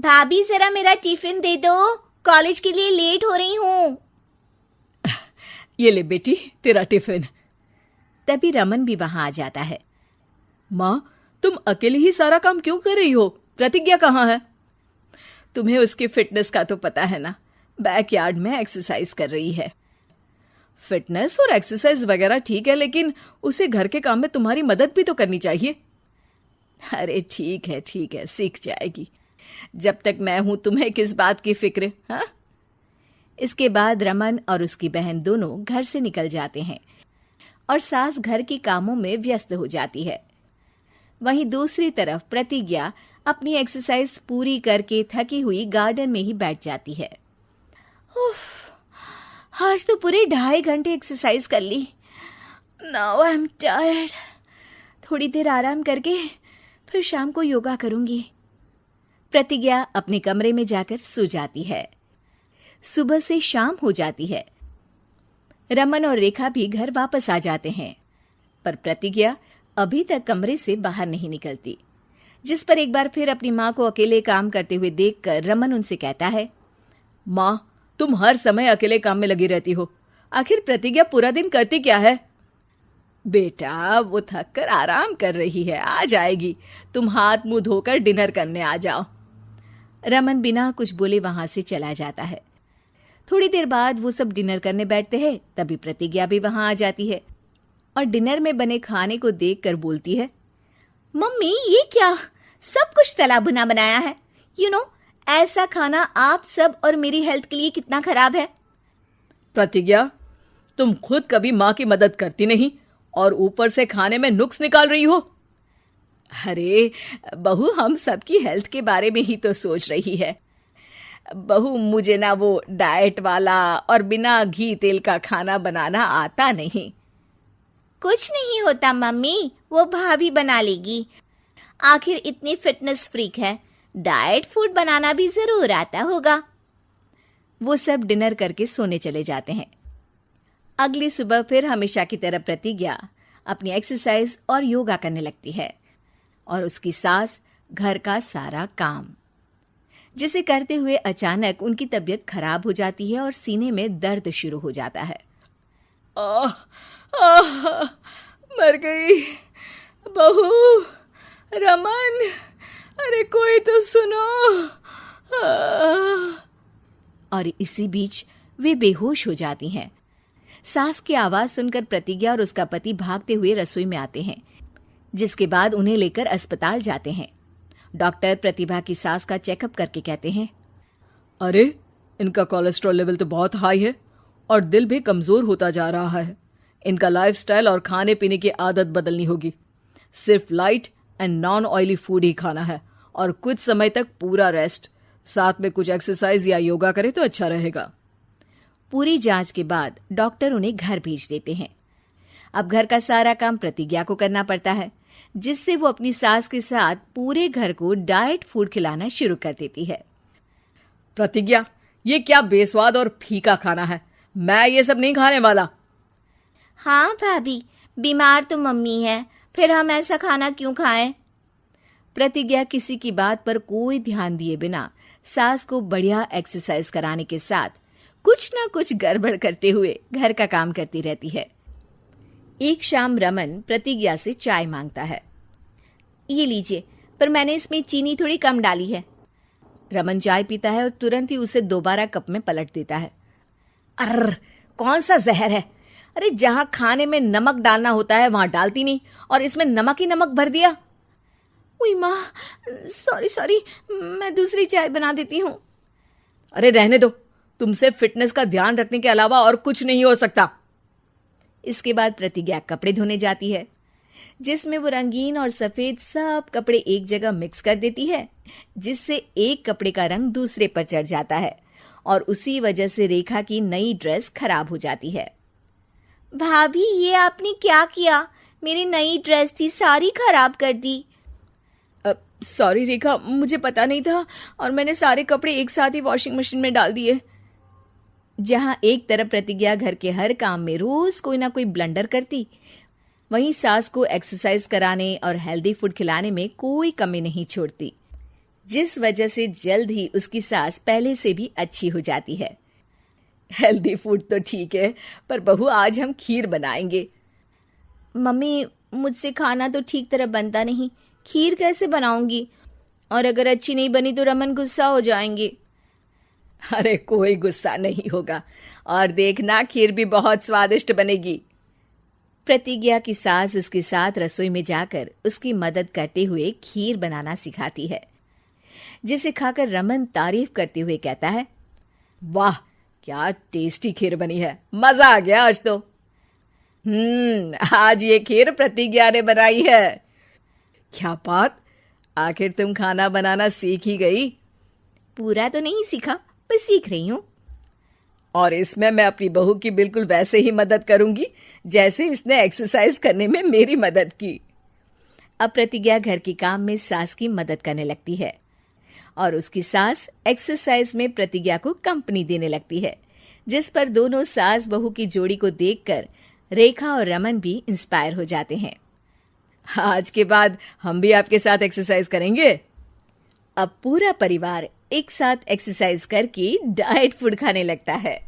भाभी जरा मेरा टिफिन दे दो, कॉलेज के लिए लेट हो रही हूँ। ये ले बेटी तेरा टिफिन। तभी रमन भी वहां आ जाता है। माँ, तुम अकेले ही सारा काम क्यों कर रही हो? प्रतिज्ञा कहाँ है? तुम्हें उसकी फिटनेस का तो पता है ना, बैकयार्ड में एक्सरसाइज कर रही है। फिटनेस और एक्सरसाइज वगैरह ठीक है, लेकिन उसे घर के काम में तुम्हारी मदद भी तो करनी चाहिए। अरे ठीक है, सीख जाएगी। जब तक मैं हूं तुम्हें किस बात की फिक्र? हाँ। इसके बाद रमन और उसकी बहन दोनों घर से निकल जाते हैं और सास घर के कामों में व्यस्त हो जाती है। वहीं दूसरी तरफ प्रतिज्ञा अपनी एक्सरसाइज पूरी करके थकी हुई गार्डन में ही बैठ जाती है। आज तो पूरे 2.5 घंटे एक्सरसाइज कर ली। Now I am tired. थोड़ी देर आराम करके फिर शाम को योगा करूंगी। प्रतिज्ञा अपने कमरे में जाकर सो जाती है। सुबह से शाम हो जाती है। रमन और रेखा भी घर वापस आ जाते हैं, पर प्रतिज्ञा अभी तक कमरे से बाहर नहीं निकलती, जिस पर एक बार फिर अपनी माँ को अकेले काम करते हुए देखकर रमन उनसे कहता है, माँ, तुम हर समय अकेले काम में लगी रहती हो। आखिर प्रतिज्ञा पूरा दिन करती क्या है? बेटा, वो थक कर आराम कर रही है, आ जाएगी। तुम हाथ मुंह धोकर डिनर करने आ जाओ। रमन बिना कुछ बोले वहां से चला जाता है। थोड़ी देर बाद वो सब डिनर करने बैठते हैं। तभी प्रतिज्ञा भी वहां आ जाती है और डिनर में बने खाने को देखकर बोलती है, मम्मी ये क्या, सब कुछ तला भुना बनाया है। ऐसा खाना आप सब और मेरी हेल्थ के लिए कितना खराब है। प्रतिज्ञा, तुम खुद कभी माँ की मदद करती नहीं और ऊपर से खाने में नुक्स निकाल रही हो। अरे बहू, हम सबकी हेल्थ के बारे में ही तो सोच रही है। बहू, मुझे ना वो डाइट वाला और बिना घी तेल का खाना बनाना आता नहीं। कुछ नहीं होता मम्मी, वो भाभी बना लेगी। आखिर इतनी फिटनेस फ्रीक है, डाइट फूड बनाना भी जरूर आता होगा। वो सब डिनर करके सोने चले जाते हैं। अगली सुबह फिर हमेशा की तरह प्रतिज्ञा अपनी एक्सरसाइज और योगा करने लगती है और उसकी सास घर का सारा काम, जिसे करते हुए अचानक उनकी तबीयत खराब हो जाती है और सीने में दर्द शुरू हो जाता है। मर गई बहू। रमन, अरे कोई तो सुनो। और इसी बीच वे बेहोश हो जाती हैं। सास की आवाज सुनकर प्रतिज्ञा और उसका पति भागते हुए रसोई में आते हैं, जिसके बाद उन्हें लेकर अस्पताल जाते हैं। डॉक्टर प्रतिभा की सास का चेकअप करके कहते हैं, अरे इनका कोलेस्ट्रॉल लेवल तो बहुत हाई है और दिल भी कमजोर होता जा रहा है। इनका लाइफस्टाइल और खाने पीने की आदत बदलनी होगी। सिर्फ light and non oily food ही खाना है और कुछ समय तक पूरा रेस्ट, साथ में कुछ एक्सरसाइज या योगा करे तो अच्छा रहेगा। पूरी जांच के बाद डॉक्टर उन्हें घर भेज देते हैं। अब घर का सारा काम प्रतिज्ञा को करना पड़ता है, जिससे वो अपनी सास के साथ पूरे घर को डाइट फूड खिलाना शुरू कर देती है। प्रतिज्ञा, ये क्या बेस्वाद और फीका खाना है, मैं ये सब नहीं खाने वाला। हाँ भाभी, बीमार तो मम्मी है, फिर हम ऐसा खाना क्यों खाएं? प्रतिज्ञा किसी की बात पर कोई ध्यान दिए बिना सास को बढ़िया एक्सरसाइज कराने के साथ कुछ ना कुछ गड़बड़ करते हुए घर का काम करती रहती है। एक शाम रमन प्रतिज्ञा से चाय मांगता है। ये लीजिए, पर मैंने इसमें चीनी थोड़ी कम डाली है। रमन चाय पीता है और तुरंत ही उसे दोबारा कप में पलट देता है। अर्र, कौन सा जहर है? अरे जहां खाने में नमक डालना होता है वहां डालती नहीं और इसमें नमक ही नमक भर दिया। उई माँ, सॉरी, मैं दूसरी चाय बना देती हूँ। अरे रहने दो, तुमसे फिटनेस का ध्यान रखने के अलावा और कुछ नहीं हो सकता। इसके बाद प्रतिज्ञा कपड़े धोने जाती है, जिसमें वो रंगीन और सफेद सब कपड़े एक जगह मिक्स कर देती है, जिससे एक कपड़े का रंग दूसरे पर चढ़ जाता है और उसी वजह से रेखा की नई ड्रेस खराब हो जाती है। भाभी, ये आपने क्या किया? मेरी नई ड्रेस थी, सारी खराब कर दी। सॉरी रेखा, मुझे पता नहीं था और मैंने सारे कपड़े एक साथ ही वॉशिंग मशीन में डाल दिए। जहां एक तरफ प्रतिज्ञा घर के हर काम में रोज कोई ना कोई ब्लंडर करती, वहीं सास को एक्सरसाइज कराने और हेल्दी फूड खिलाने में कोई कमी नहीं छोड़ती। जिस वजह से जल्द ही उसकी सांस पहले से भी अच्छी हो जाती है। हेल्दी फूड तो ठीक है, पर बहू आज हम खीर बनाएंगे। मम्मी, मुझसे खाना तो ठीक तरह बनता नहीं, खीर कैसे बनाऊंगी? और अगर अच्छी नहीं बनी तो रमन गुस्सा हो जाएंगे। अरे कोई गुस्सा नहीं होगा, और देखना खीर भी बहुत स्वादिष्ट बनेगी। प्रतिज्ञा की सास उसके साथ रसोई में जाकर उसकी मदद करते हुए खीर बनाना सिखाती है, जिसे खाकर रमन तारीफ करते हुए कहता है, वाह क्या टेस्टी खीर बनी है, मजा आ गया आज तो। आज ये खीर प्रतिज्ञा ने बनाई है। क्या बात, आखिर तुम खाना बनाना सीख ही गई? पूरा तो नहीं सीखा, पर सीख रही हूँ। और इसमें मैं अपनी बहू की बिल्कुल वैसे ही मदद करूंगी जैसे इसने एक्सरसाइज करने में मेरी मदद की। अब प्रतिज्ञा घर के काम में सास की मदद करने लगती है और उसकी सास एक्सरसाइज में प्रतिज्ञा को कंपनी देने लगती है, जिस पर दोनों सास बहू की जोड़ी को देखकर रेखा और रमन भी इंस्पायर हो जाते हैं। आज के बाद हम भी आपके साथ एक्सरसाइज करेंगे। अब पूरा परिवार एक साथ एक्सरसाइज करके डाइट फूड खाने लगता है।